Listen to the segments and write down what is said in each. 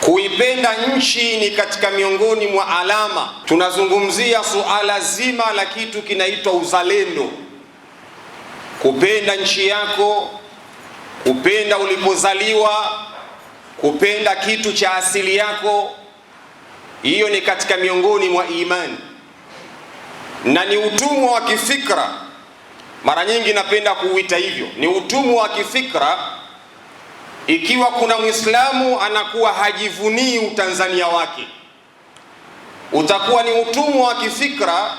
Kuipenda nchi ni katika miongoni mwa alama. Tunazungumzia suala zima la kitu kinaitwa uzalendo. Kupenda nchi yako, kupenda ulipozaliwa, kupenda kitu cha asili yako, hiyo ni katika miongoni mwa imani, na ni utumwa wa kifikra. Mara nyingi napenda kuuita hivyo, ni utumwa wa kifikra. Ikiwa kuna Muislamu anakuwa hajivunii utanzania wake, utakuwa ni utumwa wa kifikra.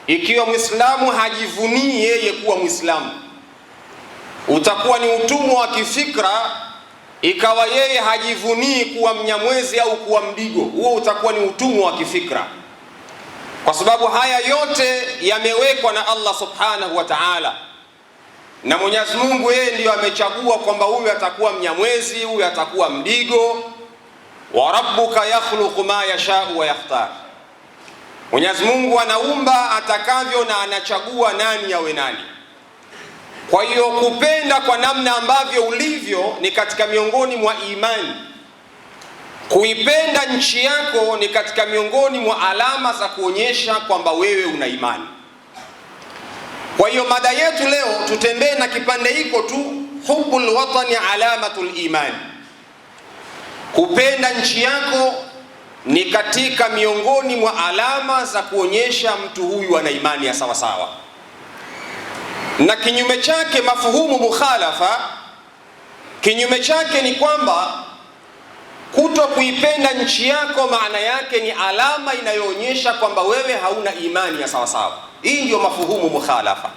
Ikiwa Muislamu hajivunii yeye kuwa Muislamu, utakuwa ni utumwa wa kifikra. Ikawa yeye hajivunii kuwa Mnyamwezi au kuwa Mdigo, huo utakuwa ni utumwa wa kifikra, kwa sababu haya yote yamewekwa na Allah subhanahu wa ta'ala, na Mwenyezi Mungu yeye ndiyo amechagua kwamba huyu atakuwa Mnyamwezi, huyu atakuwa Mdigo. Wa rabbuka yakhluqu ma yashau wa yakhtar, Mwenyezi Mungu anaumba atakavyo na anachagua nani awe nani. Kwa hiyo kupenda kwa namna ambavyo ulivyo ni katika miongoni mwa imani. Kuipenda nchi yako ni katika miongoni mwa alama za kuonyesha kwamba wewe una imani. Kwa hiyo mada yetu leo tutembee na kipande hiko tu, hubbul watani alamatul imani. Kupenda nchi yako ni katika miongoni mwa alama za kuonyesha mtu huyu ana imani ya sawa sawa. Na kinyume chake, mafuhumu mukhalafa, kinyume chake ni kwamba kuto kuipenda nchi yako maana yake ni alama inayoonyesha kwamba wewe hauna imani ya sawa sawa. Hii ndio mafuhumu mukhalafa.